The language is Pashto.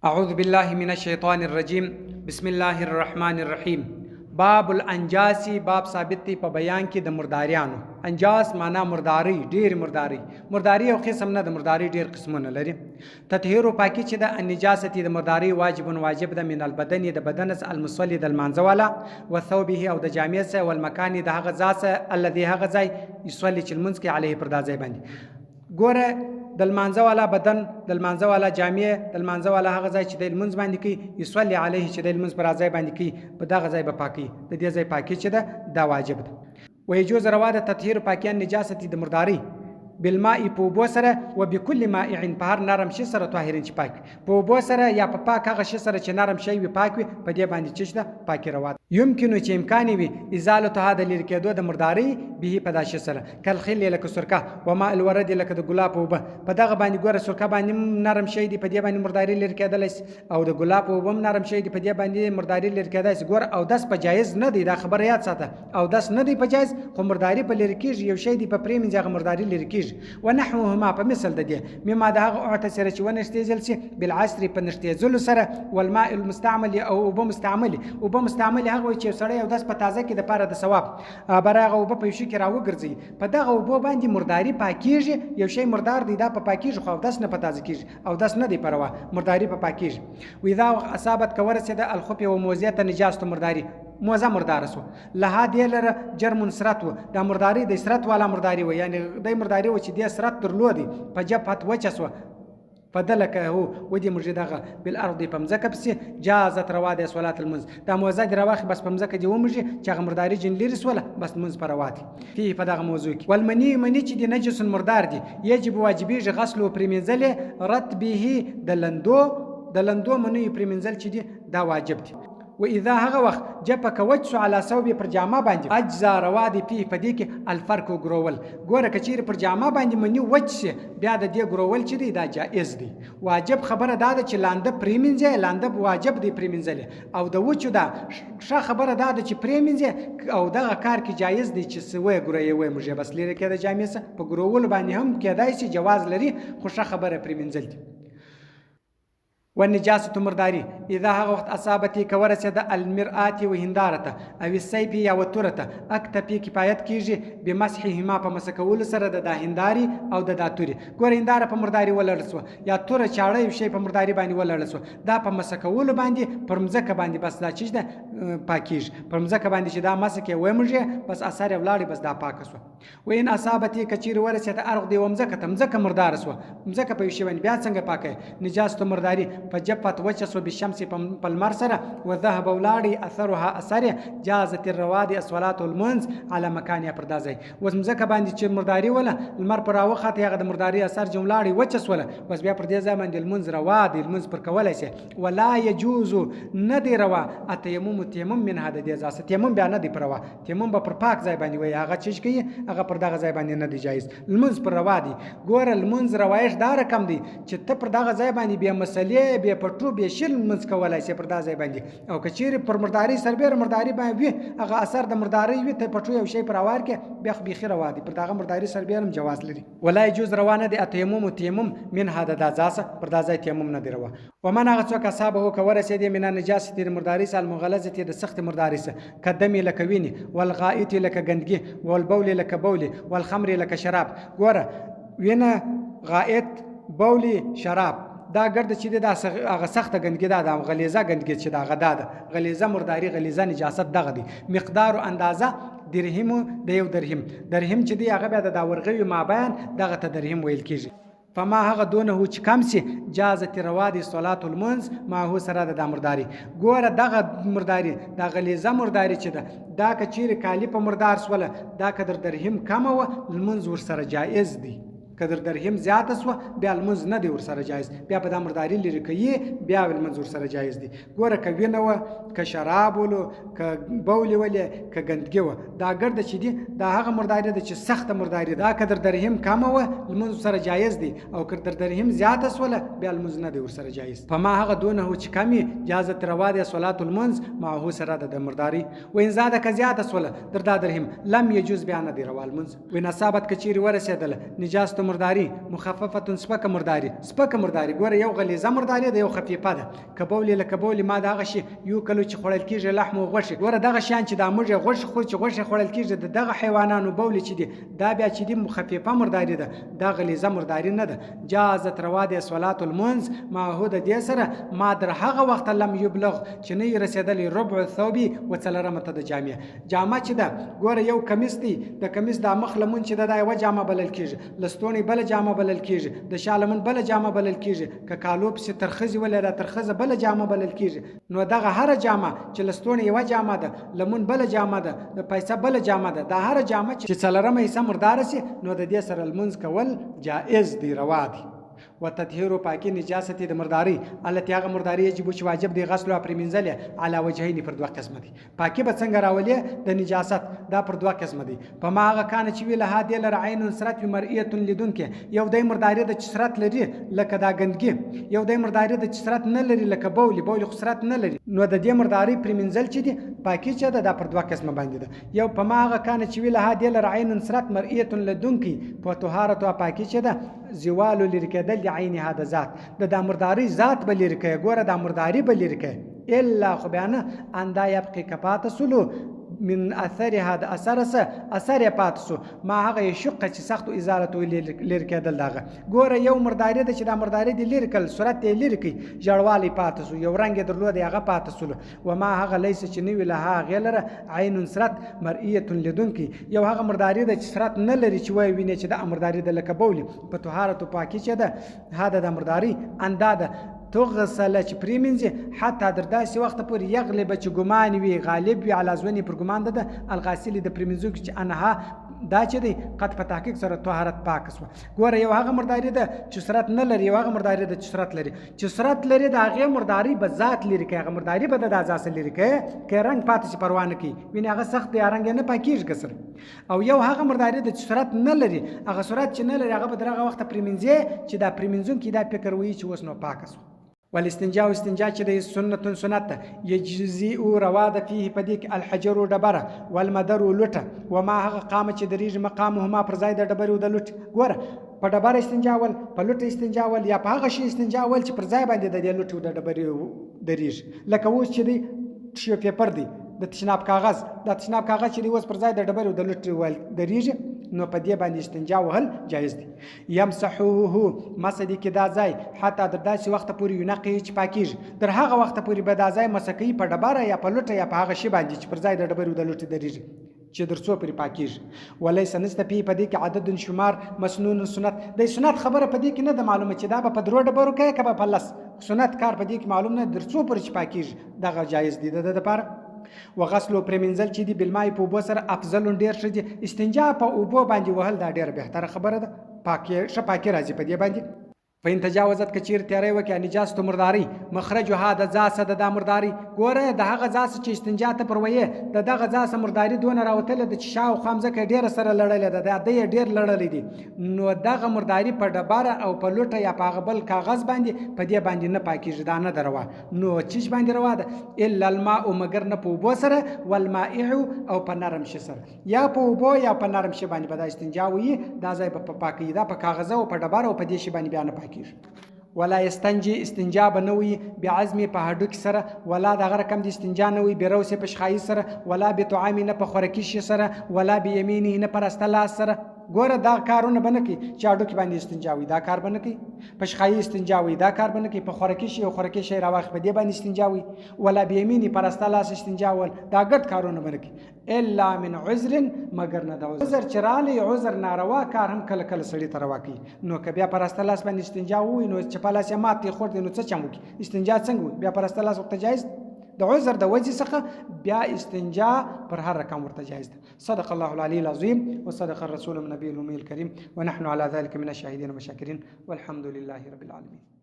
اعوذ بالله من الشیطان الرجیم بسم الله الرحمن الرحیم باب الانجاسی باب ثابت دی په بیان کې د مرداریانو. انجاس معنا مرداری، ډیر مرداری او قسم نه د مرداری ډیر قسمونه لري. تطهیر پاکی چې د النجاست د مرداری واجب ده من البدن د بدن المصلي د المانځه والا و ثوبه او د جامع سه او المکان د هغه ځای الذي هغه ځای يصلي چې المنځ کې علیه پر دا ځای باندې ګوره د المانځه والا بدن د المانځه والا جامع د المانځه والا هغه ځای چې د المنځ باندې کوي يصلي علیه چې د المنځ پر ځای باندې کوي په دغه ځای به پاکي د دې ځای پاکي چې ده دا واجب ده. ويجوز روا د تطهیر پاکیان نجاست د مرداری بالماء په اوبو سره و بكل مائع په هر نرم شي سره طاهرین چې پاک په اوبو سره یا په پاک هغه شي سره چې نرم شي وي پاک وي په دې باندې چې ده پاکي روا ده. يمكن چې امکان وي ازاله هذا لري کېدو د مرداری به په داشه سره کل خل لکه سرکه و ماء الورد لکه د ګلاب اوبه په دغه باندې ګوره سرکه باندې نرم شي دی په دې باندې مرداری لري کېدل او د ګلاب اوبه نرم شي دی په دې باندې مرداری لري کېدل ګوره او داس په جایز نه دی دا خبره یاد ساته او داس نه دی په جایز خو مرداری په لري کېږي یو شی دی په پریم ځای مرداری لري کېږي ونحو هما په مثل د دې مما د هغه اعتسره چې ونشتېزل شي بالعصر په نشتېزلو سره والماء المستعمل او اوبه مستعمل هغه چې سړی او داس په تازه کې د پاره د ثواب برغه اوبه په شي کې راوګرځي په دغه اوبه باندې مرداری پاکیږي یو شی مردار دی دا په پاکیږي خو داس نه په تازه کیږي او داس نه دی پروا مرداری په پاکیږي و اذا اصابت کورسه د الخف و موزیت نجاست مرداری موزه مردار سو لها دیلر جرم سرت و دا مرداری د سرت والا مرداری و یعنی د مرداری و چې د سرت درلودي په جبهت وچسو فدلك هو ودي مرجدغه بالارض پمزکه پس جازت روا د صلات المنز دا موزه دی رواخ بس پمزکه دی ومرجي چې مرداری جن لري سوله بس منز پرواتي فيه فدغه موضوع والمنی چې دی نجس مردار دی یجب واجبي غسل و پرمنزل رتبه د لندو منی پرمنزل چې دی دا واجب دی. و اذا هغه وخت جپک وجس على ثوب پر جامه باندې اجزا روا دي په پدې کې الفرق ګرول ګوره کچیر پر جامه باندې منی وجس بیا د دې ګرول چې دی دا جائز دی. واجب خبره دا چې لانده پریمنځه لانده واجب دی پریمنځل او د وچو دا ښه خبره دا چې پریمنځه او دغه کار کې جائز دی چې سوې ګرې وې مرجه بس لري کې د جامې سره په ګرول باندې هم کېدای شي جواز لري خو ښه خبره پریمنځل دی. والنجاسة مرداري إذا هغه وقت أصابتي كورسد المرآة وهندارته أو السيف يا وترته أكتفي كفايت كيجي بمسحهما بمسكول سر د هنداري أو د داتوري ګور هنداره په مرداري ولرسو یا تور چاړه شي په مرداري باندې ولرسو دا په مسکول باندې پرمزکه باندې بس دا چیز ده پاکیج پرمزکه باندې چې دا مسکه ومرجه بس اثر ولاري بس دا پاکسو. وين أصابتي كثير ورسد أرض ومزكه تمزكه مردارسو مزكه په شي باندې بیا څنګه پاکه نجاسة مرداري فجفت وجسو بالشمس بالمر سره وذهب ولاري اثرها اثر جازت الرواد الصلاه والمنز على مكانها پردازي وزمزکه باندې چې مرداري ولا المر پر وخت هغه د مرداري اثر جملاړي وجس ولا بس بیا پر دې ځای باندې المنز رواد المنز پر کولای شي ولا يجوز ندي روا التيمم من هذا دې ځاسه تيمم بیا نه دی پروا تيمم به پر پاک ځای باندې وي هغه چیز کوي هغه پر دغه ځای باندې نه دی جایز. المنز پر روا دي ګور المنز روایش دار کم دي چې ته پر دغه ځای باندې بیا مسلې بیا پټو به شل منځ کولای شي پر دازای باندې او کچیر پر مرداری سربیر مرداری باندې هغه اثر د مرداری وي ته پټو یو شی پر اوار کې بیا بخیر وادي پر دغه مرداری سربیرم جواز لري. ولا يجوز روانه د تیمم من هذا دازاسه پر دازای تیمم نه دی روا. ومن هغه څوک اصحابه کورسه دي من نجاست د مرداری سال مغلظه د سخت مرداری سه قدمي لکوینی والغائط لک گندگی والبول لک بول والخمر لک شراب ګوره وینه غائط بولی شراب دا ګرد چې دا هغه سخته ګندګي دا غلیظه ګندګي چې دا غدا ده غلیظه مرداری غلیظه نجاست دغه دي مقدار او اندازه درهم د یو درهم چې دی هغه بیا د ورغوي مابین دغه ته درهم ویل کیږي. فما هغه دونه چې کم سي جازت روادي صلات المنز ما هو سره د مرداری ګوره دغه مرداری د غلیظه مرداری چې دا کچیر کالی په مردار سوله دا قدر درهم کم و المنز ور سره جائز دی قدر درهم زیات سو بیا المنز نه دی ور سره جایز بیا په د مرداری لري کوي بیا المنز ور سره جایز دی ګوره ک وینو ک شراب ولو ک بول ولې ک گندګي و دا ګرد چې دی دا هغه مرداری د چې سخت مرداری دا قدر درهم کم و المنز سره جایز دی او قدر درهم زیات سوله بیا المنز نه دی ور سره جایز. فما هغه دونه چې کمی جازت رواد صلات المنز ما هو سره د مرداری و ان زاد ک زیات سوله در دا درهم لم يجوز بیا نه دی روال منز و نصابت کچیر ورسېدل نجاست مرداري مخففه سپکه مرداري سپکه مرداري ګوره یو غلیظه مرداري ده یو خفیفه ده کبول لکبول ما دغه شی یو کلو چې خوړل کیږي لحم او غوښه ګوره دغه شان چې د موږ غوښه خو چې غوښه خوړل کیږي دغه حیوانانو بول چې دي دا بیا چې دي مخففه مرداري ده دا غلیظه مرداري نه ده جازت روا ده صلات المنز معهود دې سره ما در هغه وخت لم یبلغ چې نه رسیدلی ربع الثوب وڅلرمه ته د جامه چې ده ګوره یو کمیس دی د کمیس د مخ لمون چې ده یو جامه بلل کیږي لستونی بل جامه بلل کیږي د شالمن بل جامه بلل کیږي ک کالوب سي ترخزي ولا د ترخزه بل جامه بلل کیږي نو دغه هر جامه چې لستونی یو جامه ده لمون بل جامه ده د پیسې بل جامه ده د هر جامه چې څلرمه حصہ مردار سي نو د دې سره المنز کول جائز دی روا دی وتطهير پاکي نجاست د مرداري التي هغه مرداري یجب چې واجب دی غسل او پرمنځل علا وجهين پر دوه قسم دي پاکي به څنګه راولي د نجاست دا پر دوه قسم دي په ما هغه کان چې ویل هادي لر عین سرت مرئيه لدونکه یو د مرداري د سرت لري لکه دا ګندګي یو د مرداري د سرت نه لري لکه بول خسرت نه لري نو د دې مرداري پرمنځل چې دي پاکي چې دا پر دوه قسم باندې ده یو په ما هغه کان چې ویل هادي لر عین سرت مرئيه لدونکه په طهارت او پاکي چې ده زوال لرکدل عین هذا ذات د مرداری ذات بلرکه ګوره د مرداری بلرکه الا خو بیان اندا یبقي کفات سلو من اثر هذا اثر پاتسو ما هغه شق چې سخت ازاله لرکدل دغه ګوره یو مرداری د چې د مرداری د لرکل صورت د لرکی جړوالی پاتسو یو رنگ درلود هغه پاتسو و ما هغه لیس چې نوی له غیلره عین سرت مرئیه لدونکی یو هغه مرداری د سرت نه لري چې وای ویني چې د مرداری د لکبولی په طهارت او پاکي چې ده هدا د مرداری انداده تغسل چې پریمنځي حتی در داسې وخت پورې یغلب چې ګمان وي غالب وي علی ځونی پر ګمان ده الغاسل د پریمنځو چې انها دا چې دی قد په تحقیق سره طهارت پاک سو ګوره یو هغه مرداری ده چې سرت نه لري یو هغه مرداری ده چې سرت لري چې سرت لري د هغه مرداری به ذات لري کې هغه مرداری به د ذات لري کې رنگ پاتې پروا نه کوي ویني هغه سخت دی رنگ نه پاکیږي کسر او یو هغه مرداری ده چې سرت نه لري هغه سرت چې نه لري هغه به درغه وخت پریمنځي چې دا پریمنځون کې دا فکر وایي چې وس نو پاک سو والاستنجاء استنجاء چې د سنت یجزئ رواده فيه پدیک الحجر دبره والمدر لټه وما هغه قامه چې دریج مقامهما پر ځای د ډبرو د لټ ګوره په ډبره استنجاول په لټه استنجاول یا په هغه شی استنجاول چې پر ځای باندې د لټو د ډبرو دریج لکه اوس چې دی شی پیپر دی د تشناب کاغذ چې دی اوس پر ځای د ډبرو د لټ ول دریج نو په دې باندې استنجا وهل جایز دي یمسحوه مسدی کې دا ځای حتی در داسې وخت پورې ینقي چې پاکیږي در هغه وخت پورې به دا ځای مسکی په ډبره یا په لټه یا په هغه شی باندې چې پر ځای د ډبرو د لټ دریږي چې درڅو پرې پاکیږي وليس نستفي په دې کې عدد شمار مسنون سنت د سنت خبره په دې کې نه د معلومه چې دا په درو ډبرو کې کبه په لس سنت کار په دې کې معلوم نه درڅو پرې چې پاکیږي دغه جایز دي د لپاره وغسل پرمنځل چې دی بالماء په اوبو سره افضل ډیر شدي استنجا په اوبو باندې وهل دا ډیر بهتره خبره ده پاکي راځي په دې باندې فإن تجاوزت کچیر تیاری وکي نجاست مرداری مخرج هذا ذات د مرداری ګوره د هغه ذات چې استنجا ته پروي د دغه ذات مرداری دون راوتل د شاو خامزه کې ډیر سره لړل ده د ډیر لړل دي نو دغه مرداری په ډبره او په لوټه یا په غبل کاغذ باندې په دې باندې نه پاکیږي دا نه دروا نو چیش باندې روا ده الا الماء مگر نه په بو سره والمائع او په نرم شي سره یا په بو یا په نرم شي باندې به استنجا وي دا ځای په پاکي دا په کاغذ او په ډبره او په دې شي باندې بیان ولا يستنجي استنجا بنوي بعزم په هډوک سره ولا د غره کم د استنجا نوي بیروس په شخای سره ولا بطعام نه په خورکی شي سره ولا بيمينه نه پر استلا سره ګوره دا کارونه بنکي چې هډوک باندې استنجا وي دا کار بنکي په شخای استنجا وي دا کار بنکي په خورکی شي او خورکی شي راوخ په دې باندې استنجا وي ولا بيمينه پر استلا استنجا ول دا ګټ کارونه بنکي الا من عذر مگر نه د عذر چرالي عذر ناروا کار هم کله کله سړی تروا کوي نو که بیا پر استلا باندې استنجا وي نو چې په لاس ماته خور دي نو څه چمو کی استنجا څنګه بیا پر استلا وخت جایز د عذر د وجه څخه بیا استنجا پر هر رقم ورته جایز ده صدق الله العلي العظيم وصدق الرسول النبي الامي الكريم ونحن على ذلك من الشاهدين والشاكرين والحمد لله رب العالمين